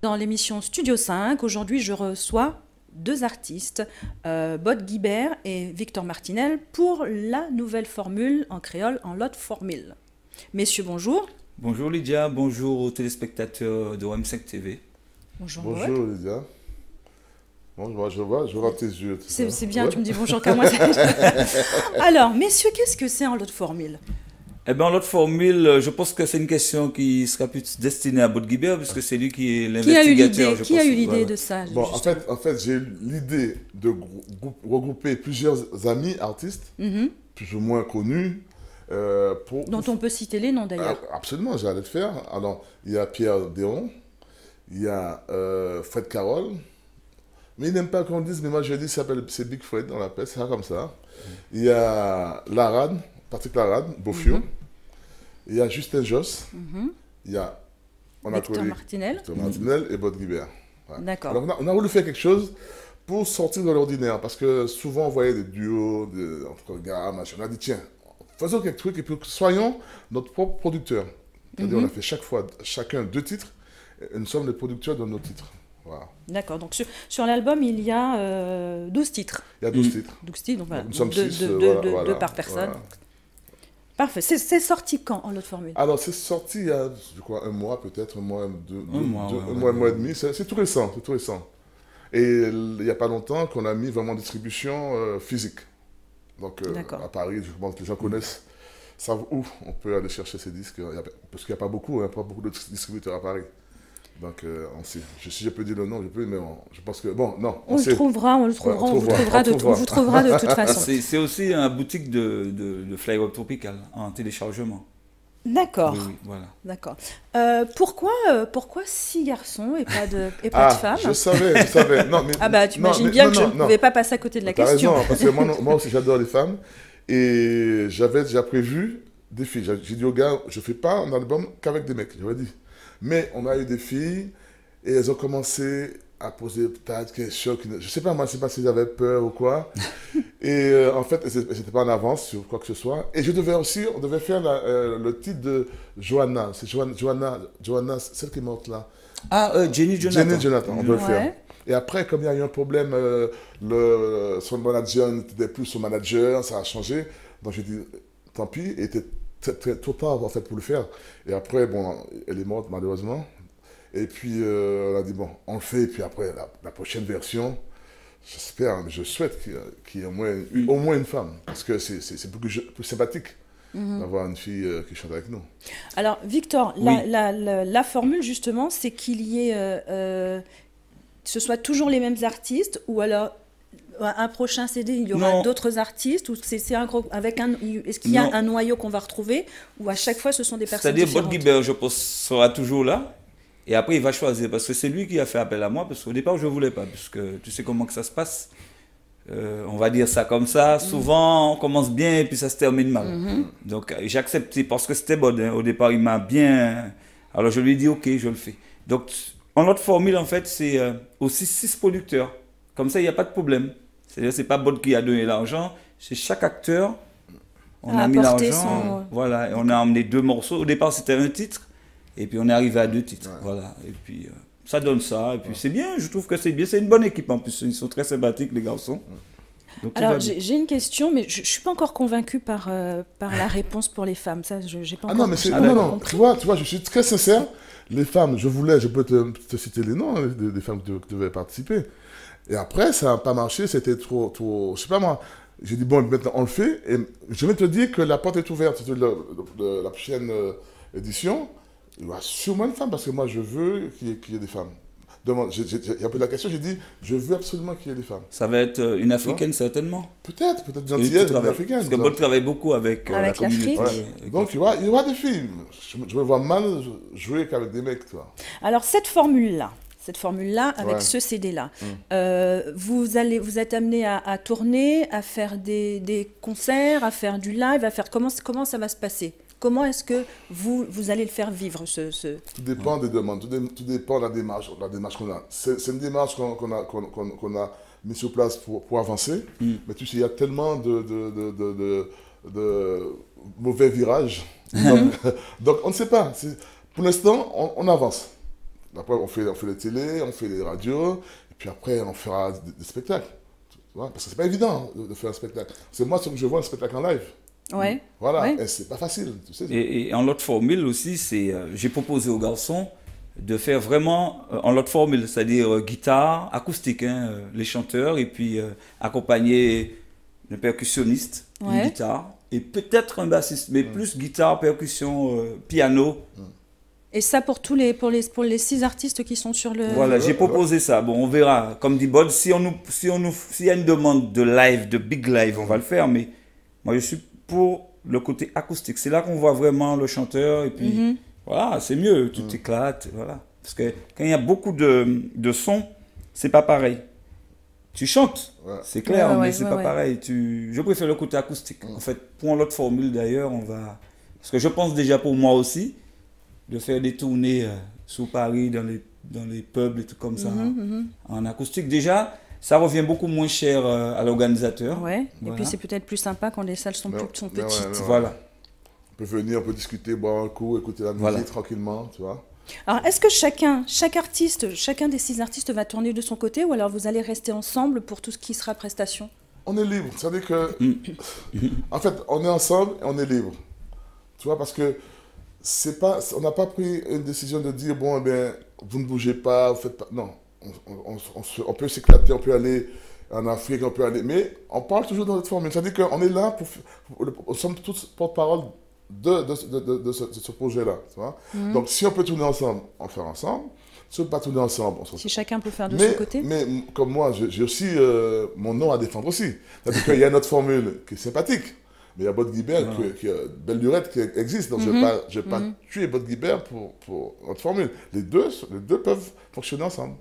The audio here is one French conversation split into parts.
dans l'émission Studio 5. Aujourd'hui, je reçois deux artistes, Bob Guibert et Victor Martinel, pour la nouvelle formule en créole, en lot formule. Messieurs, bonjour. Bonjour Lydia, bonjour aux téléspectateurs de OM5 TV. Bonjour. Bonjour Lydia. Bon, je vois tes yeux. C'est bien, ouais. Tu me dis bonjour qu'à moi. Alors, messieurs, qu'est-ce que c'est en lot formule? Eh bien, l'autre formule, je pense que c'est une question qui sera plus destinée à Bob Guibert, puisque c'est lui qui est l'investigateur. Qui a eu l'idée de ça? Bon, en fait j'ai eu l'idée de regrouper plusieurs amis artistes, plus ou moins connus. Dont on peut citer les noms d'ailleurs. Absolument, j'allais le faire. Alors, il y a Pierre Déon, il y a Fred Carole, mais il n'aime pas qu'on dise, mais moi je dis, c'est Big Fred, on l'appelle, c'est comme ça. Il y a Larade, Patrick Larade, Beaufur. Il y a Justin Josse, il y a Victor Martinel et Bob Guibert. Ouais. D'accord. Alors on a voulu faire quelque chose pour sortir de l'ordinaire, parce que souvent on voyait des duos entre gars, machin. On a dit tiens, faisons quelque chose et puis soyons notre propre producteur. C'est-à-dire on a fait chacun 2 titres, et nous sommes les producteurs de nos titres. Voilà. D'accord, donc sur l'album il y a 12 titres. Il y a 12 titres. 12 titres, donc voilà, nous sommes 6, deux par personne. Voilà. Parfait. C'est sorti quand en lot formule? Alors c'est sorti il y a, je crois, un mois peut-être, un mois et demi. C'est tout récent, c'est tout récent. Et il n'y a pas longtemps qu'on a mis vraiment en distribution physique. Donc à Paris, je pense que les gens connaissent, savent où on peut aller chercher ces disques, parce qu'il n'y a pas beaucoup de distributeurs à Paris. Donc, si je peux dire le nom, je peux, mais je pense que, bon, non. On le trouvera, on vous trouvera de toute façon. C'est aussi une boutique de Fly Web Tropical en téléchargement. D'accord. Oui, voilà. D'accord. Pourquoi 6 garçons et pas de femmes? Je savais. Non, mais, ah bah, tu imagines bien que je ne pouvais pas passer à côté de la question. T'as raison, parce que moi aussi, j'adore les femmes. Et j'avais déjà prévu des filles. J'ai dit aux gars, je ne fais pas un album qu'avec des mecs, j'avais dit. Mais on a eu des filles et elles ont commencé à poser des questions. Je ne sais pas, moi, je ne sais pas si j'avais peur ou quoi. Et en fait, elles n'étaient pas en avance sur quoi que ce soit. Et on devait faire le titre de Johanna. C'est Johanna, celle qui est morte là. Ah, Jenny Jonathan. Jenny Jonathan, on devait le faire. Et après, comme il y a eu un problème, son manager n'était plus son manager, ça a changé. Donc j'ai dit, tant pis, et était trop tard en fait pour le faire. Et après, bon, elle est morte malheureusement. Et puis on a dit bon, on le fait. Et puis après, la prochaine version, j'espère, je souhaite qu'il y ait au moins une femme, parce que c'est plus sympathique d'avoir une fille qui chante avec nous. Alors Victor, oui. la formule justement, c'est qu'il y ait, ce soit toujours les mêmes artistes, ou alors un prochain CD, il y aura d'autres artistes, ou c'est un groupe avec est-ce qu'il y a un noyau qu'on va retrouver, ou à chaque fois ce sont des personnes différentes? C'est-à-dire Bob Guibert, je pense, sera toujours là, et après il va choisir, parce que c'est lui qui a fait appel à moi, parce qu'au départ je ne voulais pas, parce que tu sais comment que ça se passe, on va dire ça comme ça, souvent on commence bien et puis ça se termine mal. Donc j'ai accepté, parce que c'était bon, au départ il m'a bien, alors je lui ai dit ok, je le fais. Donc en l'autre formule en fait c'est aussi 6 producteurs, comme ça il n'y a pas de problème. C'est-à-dire, c'est pas Bob qui a donné l'argent, c'est chaque acteur, on a mis l'argent, voilà, et on a emmené 2 morceaux. Au départ, c'était un titre, et puis on est arrivé à 2 titres, voilà. Et puis, ça donne ça, et puis c'est bien, je trouve que c'est bien, c'est une bonne équipe en plus, ils sont très sympathiques, les garçons. Donc, alors, j'ai une question, mais je ne suis pas encore convaincue par la réponse pour les femmes, ça, j'ai pas encore compris. Non, tu vois, je suis très sincère, les femmes, je peux te citer les noms des femmes qui devaient participer. Et après, ça n'a pas marché, c'était trop, je sais pas moi. J'ai dit, bon, maintenant on le fait. Et je vais te dire que la porte est ouverte de la prochaine édition. Il y aura sûrement une femme, parce que moi, je veux qu'il y ait des femmes. J'ai appelé la question, j'ai dit, je veux absolument qu'il y ait des femmes. Ça va être une africaine, certainement. Peut-être une antillaise, une africaine. Parce que Bob travaille beaucoup avec la communauté. Donc, il y aura des filles. Je me vois mal jouer qu'avec des mecs, toi. Alors, cette formule-là, avec ce CD-là. Vous êtes amené à tourner, à faire des concerts, à faire du live, comment ça va se passer? Comment est-ce que vous allez le faire vivre Tout dépend des demandes, tout dépend de la démarche qu'on a. C'est une démarche qu'on a mis sur place pour avancer, mais tu sais, il y a tellement de mauvais virages, donc on ne sait pas. Pour l'instant, on avance. Après, on fait les télés, on fait les radios, et puis après, on fera des spectacles. Tu vois, parce que c'est pas évident de faire un spectacle. C'est moi, ce que je vois, un spectacle en live. Ouais. Voilà, Ouais. et c'est pas facile, tu sais. Et en l'autre formule aussi, j'ai proposé aux garçons de faire vraiment en l'autre formule, c'est-à-dire guitare, acoustique, hein, les chanteurs, et puis accompagner le percussionniste, une Ouais. guitare, et peut-être un bassiste, mais plus guitare, percussion, piano. Et ça pour pour les 6 artistes qui sont sur le. Voilà, j'ai proposé ça. Bon, on verra. Comme dit Bod, s'il y a une demande de live, de big live, on va le faire, mais moi je suis pour le côté acoustique. C'est là qu'on voit vraiment le chanteur, et puis voilà, c'est mieux, tu t'éclates, voilà. Parce que quand il y a beaucoup de sons, c'est pas pareil. Tu chantes, c'est clair, mais c'est pas pareil. Je préfère le côté acoustique. En fait, pour l'autre formule d'ailleurs, on va... Parce que je pense déjà pour moi aussi, de faire des tournées sous Paris, dans les pubs et tout comme ça, en acoustique. Déjà, ça revient beaucoup moins cher à l'organisateur. Ouais. Voilà. Et puis c'est peut-être plus sympa quand les salles sont petites. Voilà. On peut venir, on peut discuter, boire un coup, écouter la musique tranquillement, tu vois. Alors, est-ce que chacun des 6 artistes va tourner de son côté, ou alors vous allez rester ensemble pour tout ce qui sera prestation? On est libre, c'est-à-dire que, en fait, on est ensemble et on est libre. Tu vois, parce que on n'a pas pris une décision de dire, bon, eh bien, vous ne bougez pas, vous faites pas. Non, on peut s'éclater, on peut aller en Afrique, on peut aller. Mais on parle toujours dans notre formule. C'est-à-dire qu'on est là nous sommes tous porte-parole de ce projet-là. Tu vois. Donc, si on peut tourner ensemble, on le fera ensemble. Si on ne peut pas tourner ensemble, on se... Si chacun peut faire de son côté. Mais comme moi, j'ai aussi mon nom à défendre aussi. C'est-à-dire qu'il y a notre formule qui est sympathique. Mais il y a Bod Guibert, Belle Lurette qui existe. Donc, je ne vais pas tuer Bod Guibert pour notre formule. Les deux peuvent fonctionner ensemble.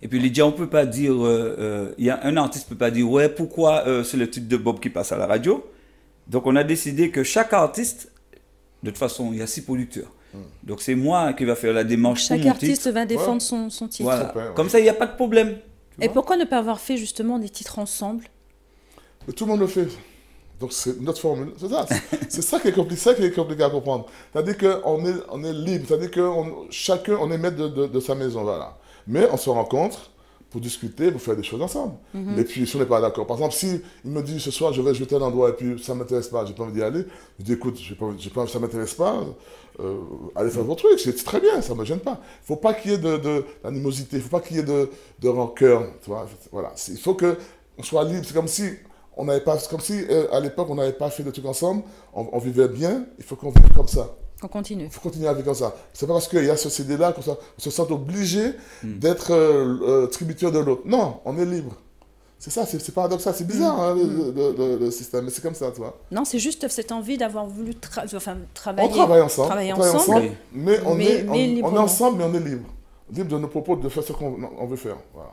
Et puis Lydia, on peut pas dire, un artiste peut pas dire, ouais, pourquoi c'est le titre de Bob qui passe à la radio. Donc on a décidé que chaque artiste, de toute façon, il y a 6 producteurs. Donc c'est moi qui va faire la démarche Chaque pour mon artiste titre. va défendre son titre. Voilà. Comme ça, il n'y a pas de problème. Et pourquoi ne pas avoir fait justement des titres ensemble? Mais tout le monde le fait. Donc c'est notre formule. C'est ça. C'est ça qui est compliqué à comprendre. C'est-à-dire qu'on est libre. C'est-à-dire que chacun, on est maître de sa maison. Voilà. Mais on se rencontre pour discuter, pour faire des choses ensemble. Et puis, si on n'est pas d'accord, par exemple, si il me dit ce soir, je vais jeter un endroit et puis ça ne m'intéresse pas, j'ai pas envie d'y aller, je dis écoute, ça ne m'intéresse pas, allez faire votre truc, c'est très bien, ça ne me gêne pas. Il ne faut pas qu'il y ait d'animosité, il ne faut pas qu'il y ait de rancœur. Tu vois, voilà. Il faut qu'on soit libre. C'est comme si à l'époque, on n'avait pas fait de trucs ensemble, on vivait bien, il faut qu'on vive comme ça. On continue. Il faut continuer à vivre comme ça. C'est pas parce qu'il y a ce CD-là qu'on se sent obligé d'être tributaire de l'autre. Non, on est libre. C'est ça, c'est paradoxal, c'est bizarre hein, le système, mais c'est comme ça, tu vois. Non, c'est juste cette envie d'avoir voulu travailler. On travaille ensemble. Oui. Mais on est librement. ensemble, mais on est libre. Libre de nos propos, de faire ce qu'on veut faire. Voilà.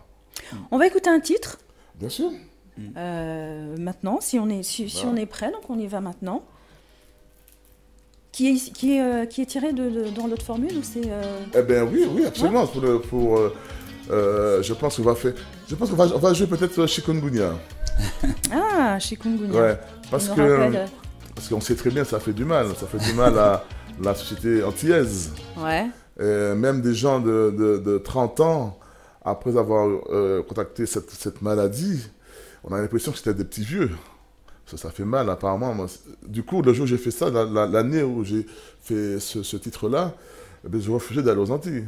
On va écouter un titre. Bien sûr. Maintenant, si on est prêt, donc on y va maintenant. Qui est tiré dans l'autre formule ou c'est Eh bien oui, absolument. Ouais. Je pense qu'on va jouer peut-être Chikungunya. Ah, Chikungunya. Ouais, parce qu'on sait très bien que ça fait du mal. Ça fait du mal à la société antillaise. Ouais. Même des gens de 30 ans, après avoir contacté cette maladie, on a l'impression que c'était des petits vieux. Ça fait mal, apparemment. Moi, du coup, le jour où j'ai fait ça, l'année où j'ai fait ce titre-là, je refusais d'aller aux Antilles.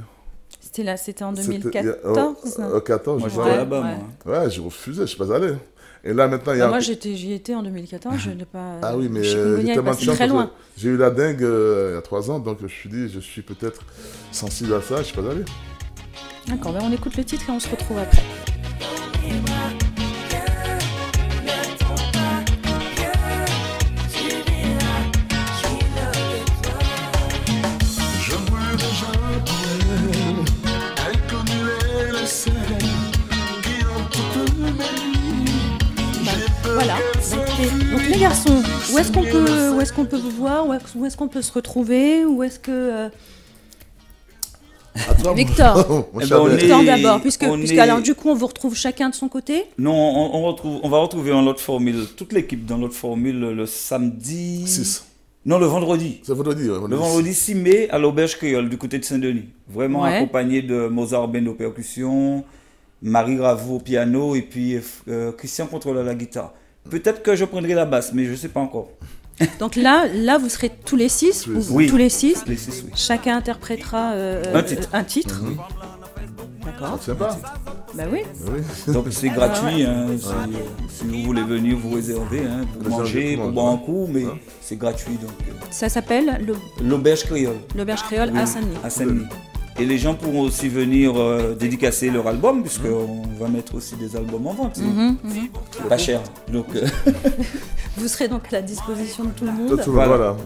C'était en 2014 14, moi, j'étais là-bas, moi. Ouais, j'ai refusé, je ne suis pas allé. Et là, maintenant, il y a... Moi, j'y étais en 2014, je n'ai pas... Ah oui, mais j'ai tellement de chance, très loin. J'ai eu la dengue il y a 3 ans, donc je me suis dit, je suis peut-être sensible à ça, je ne suis pas allé. D'accord, on écoute le titre et on se retrouve après. Voilà, donc les garçons, où est-ce qu'on peut vous voir, où est-ce qu'on peut se retrouver, où est-ce que... Victor, Victor d'abord, puisque alors du coup on vous retrouve chacun de son côté. Non, on va retrouver en l'autre formule, toute l'équipe dans l'autre formule le samedi Non, le vendredi. C'est vendredi. Le vendredi 6 mai à l'Auberge Créole du côté de Saint-Denis. Vraiment accompagné de Mozart Ben aux percussions, Marie Ravo au piano et puis Christian Contrôle à la guitare. Peut-être que je prendrai la basse, mais je ne sais pas encore. Donc là, vous serez tous les 6 Oui. Tous les 6. Les 6, oui. Chacun interprétera un titre. Oui. D'accord. C'est sympa. Bah oui. Oui. Donc c'est gratuit, hein, si vous voulez venir vous réserver, hein, pour manger, pour boire un coup, mais c'est gratuit. Donc, Ça s'appelle l'Auberge Créole. l'Auberge Créole à Saint-Denis. À Saint-Denis. Et les gens pourront aussi venir dédicacer leur album, puisqu'on va mettre aussi des albums en vente. C'est pas cher. Donc, Vous serez donc à la disposition de tout le monde. Voilà.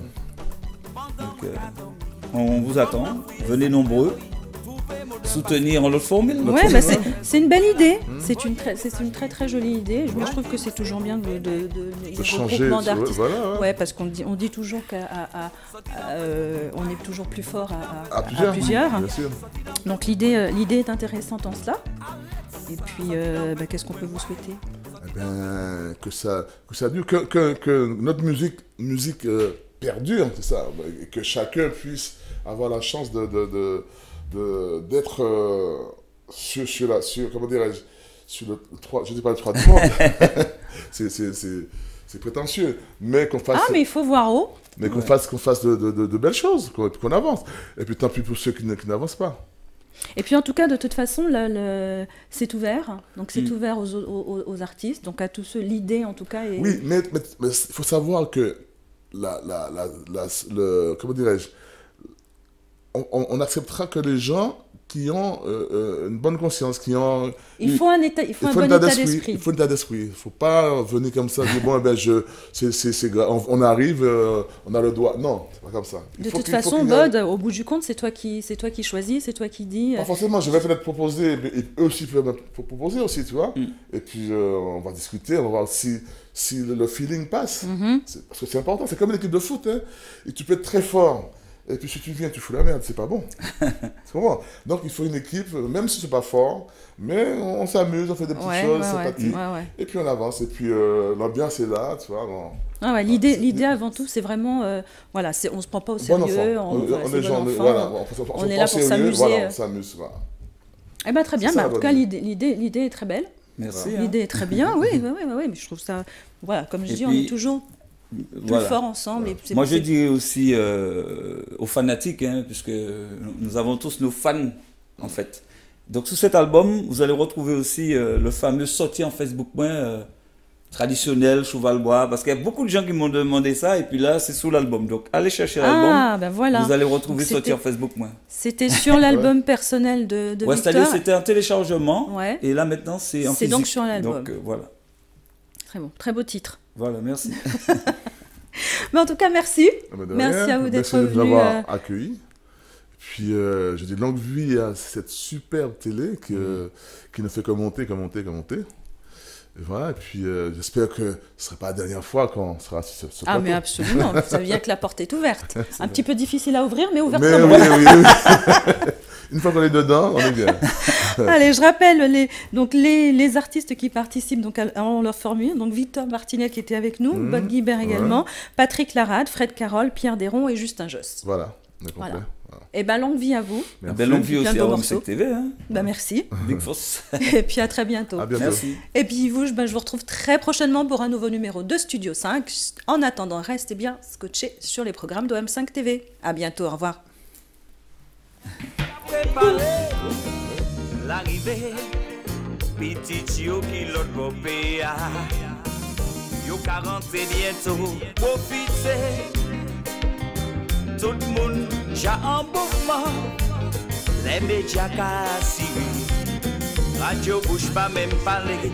donc, on vous attend. Venez nombreux. Soutenir en l'autre formule. Ouais, bah c'est une belle idée. C'est une très très jolie idée. Moi, je trouve que c'est toujours bien de changer d'artistes. Voilà, ouais, parce qu'on dit toujours qu'on est toujours plus fort à plusieurs. Bien sûr. Donc l'idée est intéressante en cela. Et puis, qu'est-ce qu'on peut vous souhaiter? Eh ben, que ça dure, que notre musique perdure, c'est ça, et que chacun puisse avoir la chance d'être comment dirais-je, sur le 3, je ne dis pas le 3 du monde, c'est prétentieux, mais qu'on fasse... Ah, mais il faut voir haut. Mais qu'on fasse de belles choses, qu'on avance. Et puis tant pis pour ceux qui n'avancent pas. Et puis en tout cas, de toute façon, c'est ouvert. Donc c'est ouvert aux artistes, donc à tous ceux. L'idée en tout cas est... Oui, mais il faut savoir que comment dirais-je, on acceptera que les gens qui ont une bonne conscience, qui ont... Il faut un bon état d'esprit. Il faut un état d'esprit. Il ne faut pas venir comme ça, dire, bon, on arrive, on a le droit. Non, c'est pas comme ça. De toute façon, Bod, au bout du compte, c'est toi qui choisis, c'est toi qui dis... Pas forcément, je vais peut-être proposer, et eux aussi peuvent proposer aussi, tu vois. Et puis, on va discuter, on va voir si le feeling passe. Parce que c'est important, c'est comme une équipe de foot. Hein. Et tu peux être très fort. Et puis si tu viens, tu fous la merde, c'est pas bon. C'est bon. Donc il faut une équipe, même si c'est pas fort, mais on s'amuse, on fait des petites choses sympathiques. Et puis on avance, et puis l'ambiance est là, tu vois. Bon. L'idée avant tout, c'est vraiment, on se prend pas au sérieux, on est là pour s'amuser. Voilà, on s'amuse. Voilà. Eh ben très bien, en tout cas l'idée est très belle. Merci. L'idée est très bien, oui, mais je trouve ça, voilà, comme je dis, on est toujours plus fort ensemble. Et moi, je dis aussi aux fanatiques, hein, puisque nous avons tous nos fans, en fait. Donc, sous cet album, vous allez retrouver aussi le fameux sortie en Facebook traditionnel, Cheval-Bois, parce qu'il y a beaucoup de gens qui m'ont demandé ça, et puis là, c'est sous l'album. Donc, allez chercher l'album, voilà. Vous allez retrouver sortie en Facebook. C'était sur l'album personnel de Victor. C'est-à-dire c'était un téléchargement, et là, maintenant, c'est en physique. C'est donc sur l'album. Donc, voilà. Très bon, très beau titre. Voilà, merci. Mais en tout cas, merci. Merci à vous d'être venus. Merci de nous avoir accueillis. Puis, je dis longue vie à cette superbe télé qui ne fait que monter. Et voilà, et puis j'espère que ce ne sera pas la dernière fois qu'on sera sur ce plateau. Mais absolument, ça veut dire que la porte est ouverte. Un petit peu difficile à ouvrir, mais ouverte quand même. Oui. Une fois qu'on est dedans, on est bien. Allez, je rappelle les artistes qui participent donc, en leur formule. Donc Victor Martinel qui était avec nous, Bod Guibert également, Patrick Larade, Fred Carole, Pierre Desron et Justin Josse. Voilà, on est complet. Et longue vie à vous. Longue vie aussi à OM5 TV. Hein. Merci. Big Force. Et puis à très bientôt. À bientôt. Merci. Et puis vous, je vous retrouve très prochainement pour un nouveau numéro de Studio 5. En attendant, restez bien scotchés sur les programmes d'OM5 TV. À bientôt, au revoir. L'arrivée, petit yo qui l'autre péa. Yo 40 bientôt, profitez. Tout le monde, j'ai un mouvement, les médias cassés. Radio bouge pas même parler,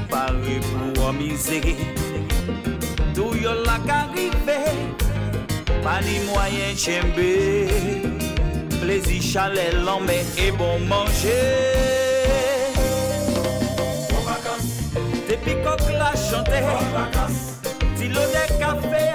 parler pour miser. Tout yo la qu'arrivé, pas ni moyen chembe. Plaisir, chalet, l'emmène et bon manger. Depuis qu'on l'a chanté, dis-le des cafés.